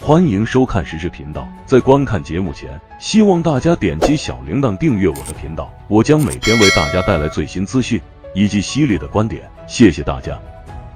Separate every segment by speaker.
Speaker 1: 欢迎收看时事频道。在观看节目前，希望大家点击小铃铛订阅我的频道，我将每天为大家带来最新资讯以及犀利的观点。谢谢大家。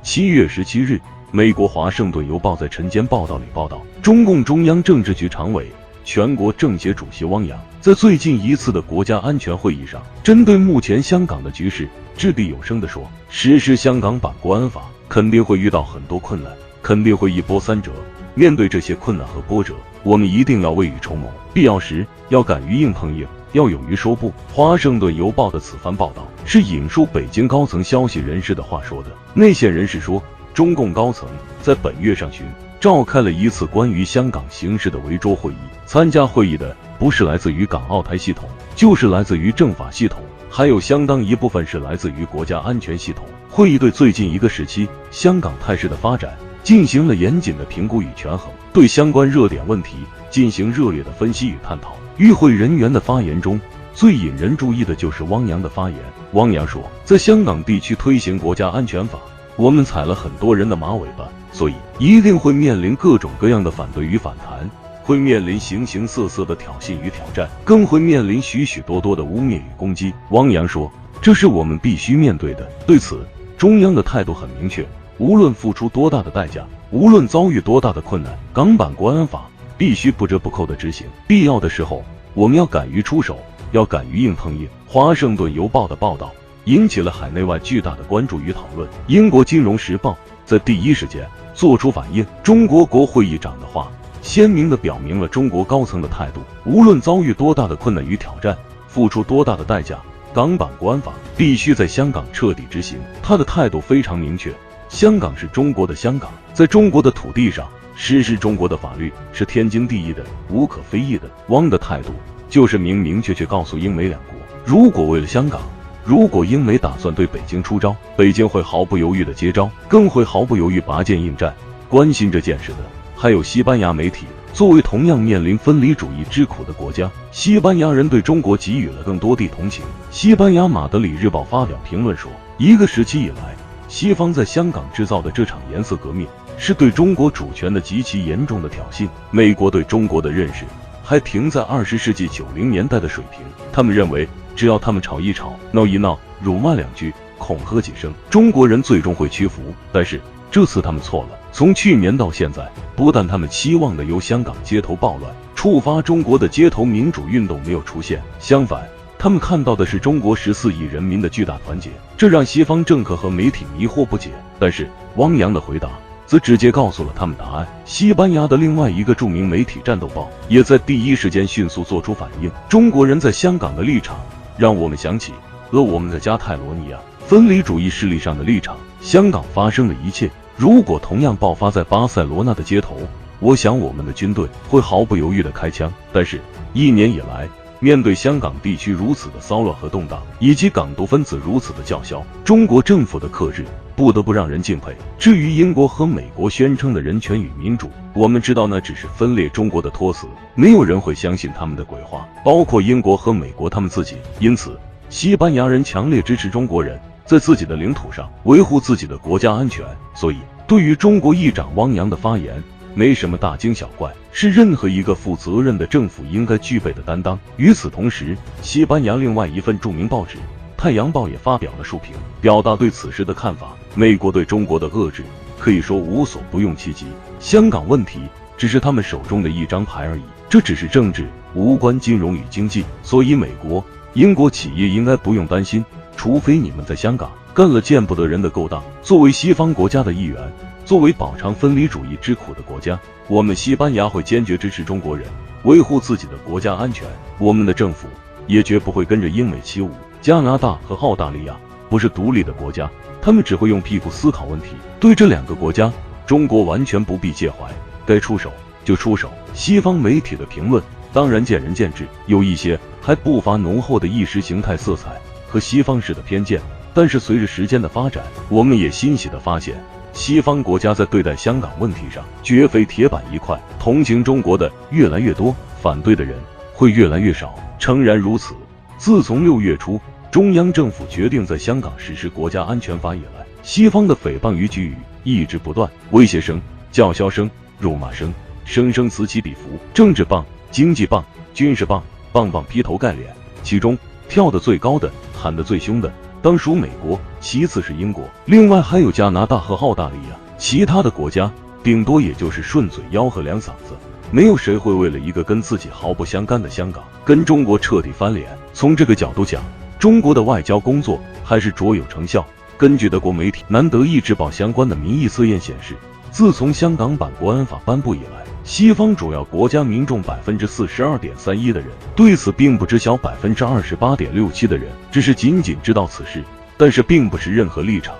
Speaker 1: 7月17日，美国《华盛顿邮报》在晨间报道里报道，中共中央政治局常委、全国政协主席汪洋在最近一次的国家安全会议上，针对目前香港的局势，掷笔有声地说，实施香港版国安法肯定会遇到很多困难，肯定会一波三折。面对这些困难和波折，我们一定要未雨绸缪，必要时要敢于硬碰硬，要勇于说不。华盛顿邮报的此番报道是引述北京高层消息人士的话说的。内线人士说，中共高层在本月上旬召开了一次关于香港形势的围桌会议，参加会议的不是来自于港澳台系统，就是来自于政法系统，还有相当一部分是来自于国家安全系统。会议对最近一个时期香港态势的发展进行了严谨的评估与权衡，对相关热点问题进行热烈的分析与探讨。与会人员的发言中，最引人注意的就是汪洋的发言。汪洋说，在香港地区推行国家安全法，我们踩了很多人的马尾巴，所以一定会面临各种各样的反对与反弹，会面临形形色色的挑衅与挑战，更会面临许许多多的污蔑与攻击。汪洋说，这是我们必须面对的。对此，中央的态度很明确，无论付出多大的代价，无论遭遇多大的困难，港版国安法必须不折不扣的执行，必要的时候我们要敢于出手，要敢于硬碰硬。华盛顿邮报的报道引起了海内外巨大的关注与讨论。英国金融时报在第一时间做出反应，中国国会议长的话鲜明地表明了中国高层的态度，无论遭遇多大的困难与挑战，付出多大的代价，港版国安法必须在香港彻底执行。他的态度非常明确，香港是中国的香港，在中国的土地上实施中国的法律是天经地义的，无可非议的。汪的态度就是明明确确告诉英美两国，如果为了香港，如果英美打算对北京出招，北京会毫不犹豫的接招，更会毫不犹豫拔剑应战。关心这件事的还有西班牙媒体。作为同样面临分离主义之苦的国家，西班牙人对中国给予了更多的同情。西班牙马德里日报发表评论说，一个时期以来，西方在香港制造的这场颜色革命是对中国主权的极其严重的挑衅。美国对中国的认识还停在20世纪90年代的水平，他们认为只要他们吵一吵，闹一闹，辱骂两句，恐吓几声，中国人最终会屈服。但是这次他们错了，从去年到现在，不但他们期望的由香港街头暴乱触发中国的街头民主运动没有出现，相反，他们看到的是中国14亿人民的巨大团结，这让西方政客和媒体迷惑不解。但是汪洋的回答则直接告诉了他们答案。西班牙的另外一个著名媒体《战斗报》也在第一时间迅速做出反应。中国人在香港的立场让我们想起了我们的加泰罗尼亚分离主义势力上的立场。香港发生的一切如果同样爆发在巴塞罗那的街头，我想我们的军队会毫不犹豫地开枪。但是1年以来，面对香港地区如此的骚乱和动荡，以及港独分子如此的叫嚣，中国政府的克制不得不让人敬佩。至于英国和美国宣称的人权与民主，我们知道那只是分裂中国的托词，没有人会相信他们的鬼话，包括英国和美国他们自己。因此，西班牙人强烈支持中国人在自己的领土上维护自己的国家安全。所以，对于中国议长汪洋的发言，没什么大惊小怪，是任何一个负责任的政府应该具备的担当。与此同时，西班牙另外一份著名报纸《太阳报》也发表了书评，表达对此事的看法。美国对中国的遏制可以说无所不用其极，香港问题只是他们手中的一张牌而已，这只是政治，无关金融与经济。所以美国、英国企业应该不用担心，除非你们在香港干了见不得人的勾当。作为西方国家的一员，作为饱尝分离主义之苦的国家，我们西班牙会坚决支持中国人维护自己的国家安全。我们的政府也绝不会跟着英美起舞。加拿大和澳大利亚不是独立的国家，他们只会用屁股思考问题。对这2个国家，中国完全不必介怀，该出手就出手。西方媒体的评论当然见仁见智，有一些还不乏浓厚的意识形态色彩和西方式的偏见。但是随着时间的发展，我们也欣喜地发现，西方国家在对待香港问题上绝非铁板一块，同情中国的越来越多，反对的人会越来越少。诚然如此，自从6月初中央政府决定在香港实施国家安全法以来，西方的诽谤与觊觎一直不断，威胁声、叫嚣声、辱骂声生生此起彼伏，政治棒、经济棒、军事棒，棒棒劈头盖脸。其中跳得最高的、喊得最凶的，当属美国，其次是英国，另外还有加拿大和澳大利亚。其他的国家顶多也就是顺嘴吆喝两嗓子，没有谁会为了一个跟自己毫不相干的香港，跟中国彻底翻脸。从这个角度讲，中国的外交工作还是卓有成效。根据德国媒体《南德意志报》相关的民意测验显示，自从香港版国安法颁布以来，西方主要国家民众42.31%的人对此并不知晓，28.67%的人只是仅仅知道此事，但是并不是任何立场。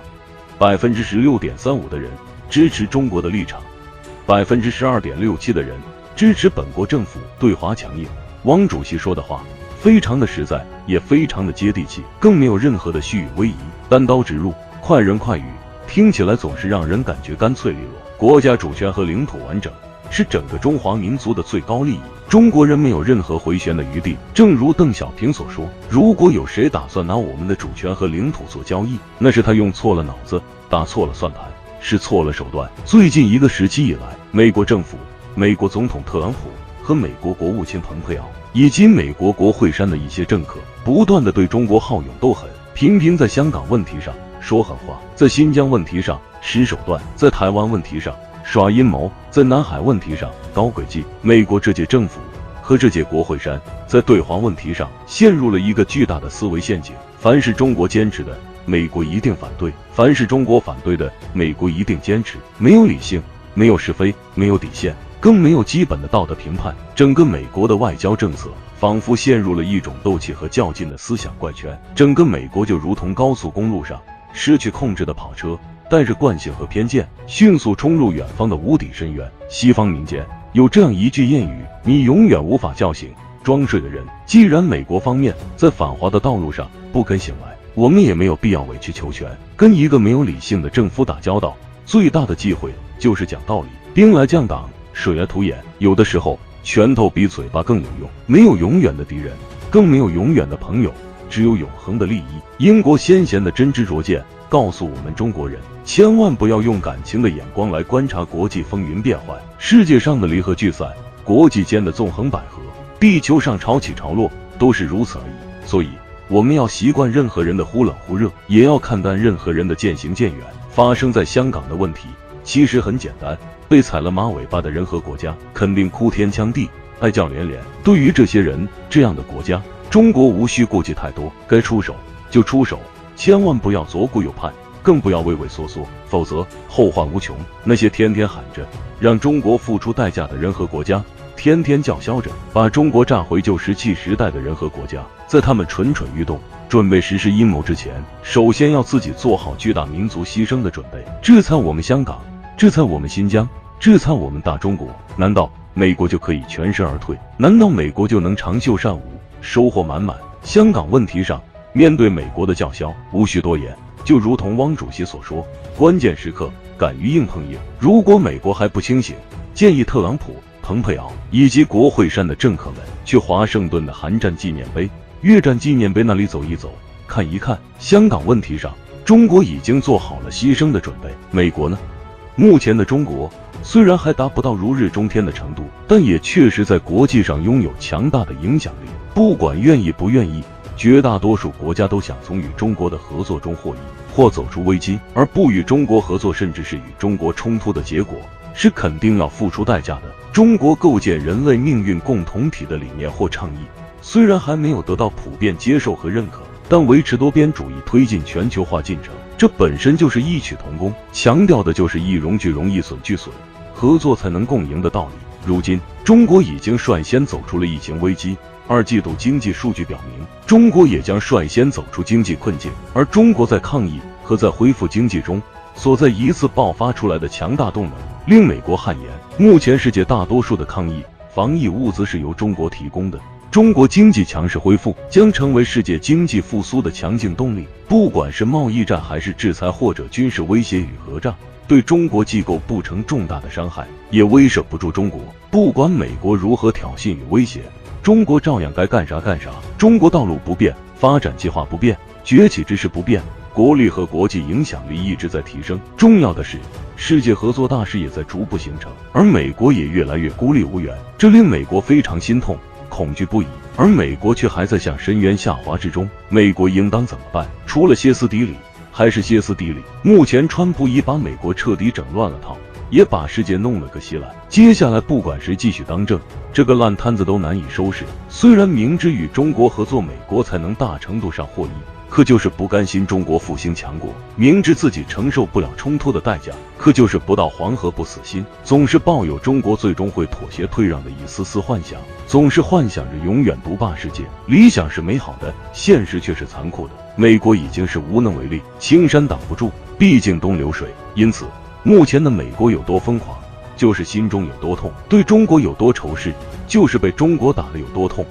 Speaker 1: 16.35%的人支持中国的立场，12.67%的人支持本国政府对华强硬。汪主席说的话非常的实在，也非常的接地气，更没有任何的虚与委蛇、单刀直入、快人快语，听起来总是让人感觉干脆利落。国家主权和领土完整是整个中华民族的最高利益，中国人没有任何回旋的余地。正如邓小平所说，如果有谁打算拿我们的主权和领土做交易，那是他用错了脑子，打错了算盘，是错了手段。最近一个时期以来，美国政府、美国总统特朗普和美国国务卿蓬佩奥以及美国国会山的一些政客，不断的对中国好勇斗狠，频频在香港问题上说狠话，在新疆问题上使手段，在台湾问题上耍阴谋，在南海问题上搞诡计。美国这届政府和这届国会山在对华问题上陷入了一个巨大的思维陷阱，凡是中国坚持的，美国一定反对；凡是中国反对的，美国一定坚持。没有理性，没有是非，没有底线，更没有基本的道德评判。整个美国的外交政策仿佛陷入了一种斗气和较劲的思想怪圈，整个美国就如同高速公路上失去控制的跑车，带着惯性和偏见，迅速冲入远方的无底深渊。西方民间有这样一句谚语：你永远无法叫醒装睡的人。既然美国方面在反华的道路上不肯醒来，我们也没有必要委曲求全，跟一个没有理性的政府打交道。最大的忌讳就是讲道理，兵来将挡，水来土掩。有的时候拳头比嘴巴更有用。没有永远的敌人，更没有永远的朋友，只有永恒的利益。英国先贤的真知灼见告诉我们中国人，千万不要用感情的眼光来观察国际风云变幻。世界上的离合聚散，国际间的纵横捭阖，地球上潮起潮落，都是如此而已。所以我们要习惯任何人的忽冷忽热，也要看淡任何人的渐行渐远。发生在香港的问题其实很简单，被踩了马尾巴的人和国家肯定哭天抢地，哀叫连连。对于这些人这样的国家，中国无需顾忌太多，该出手就出手，千万不要左顾右盼，更不要畏畏缩缩，否则后患无穷。那些天天喊着让中国付出代价的人和国家，天天叫嚣着把中国炸回旧石器时代的人和国家，在他们蠢蠢欲动准备实施阴谋之前，首先要自己做好巨大民族牺牲的准备。制裁我们香港，制裁我们新疆，制裁我们大中国，难道美国就可以全身而退？难道美国就能长袖善舞，收获满满？香港问题上，面对美国的叫嚣，无需多言，就如同汪主席所说，关键时刻敢于硬碰硬。如果美国还不清醒，建议特朗普、蓬佩奥以及国会山的政客们去华盛顿的韩战纪念碑、越战纪念碑那里走一走，看一看。香港问题上，中国已经做好了牺牲的准备。美国呢？目前的中国虽然还达不到如日中天的程度，但也确实在国际上拥有强大的影响力。不管愿意不愿意，绝大多数国家都想从与中国的合作中获益，或走出危机。而不与中国合作，甚至是与中国冲突的结果，是肯定要付出代价的。中国构建人类命运共同体的理念或倡议，虽然还没有得到普遍接受和认可，但维持多边主义推进全球化进程，这本身就是异曲同工，强调的就是一荣俱荣，一损俱损，合作才能共赢的道理。如今中国已经率先走出了疫情危机，二季度经济数据表明，中国也将率先走出经济困境。而中国在抗疫和在恢复经济中所在一次爆发出来的强大动能，令美国汗颜。目前世界大多数的抗疫防疫物资是由中国提供的，中国经济强势恢复将成为世界经济复苏的强劲动力。不管是贸易战还是制裁或者军事威胁与讹诈，对中国机构不成重大的伤害，也威慑不住中国。不管美国如何挑衅与威胁，中国照样该干啥干啥。中国道路不变，发展计划不变，崛起之势不变，国力和国际影响力一直在提升。重要的是世界合作大势也在逐步形成，而美国也越来越孤立无援，这令美国非常心痛，恐惧不已。而美国却还在向深渊下滑之中，美国应当怎么办？除了歇斯底里，还是歇斯底里。目前川普已把美国彻底整乱了套，也把世界弄了个稀烂。接下来不管谁继续当政，这个烂摊子都难以收拾。虽然明知与中国合作，美国才能大程度上获益，可就是不甘心中国复兴强国，明知自己承受不了冲突的代价，可就是不到黄河不死心，总是抱有中国最终会妥协退让的一丝丝幻想，总是幻想着永远独霸世界。理想是美好的，现实却是残酷的。美国已经是无能为力，青山挡不住，毕竟东流水。因此目前的美国有多疯狂，就是心中有多痛；对中国有多仇视，就是被中国打得有多痛。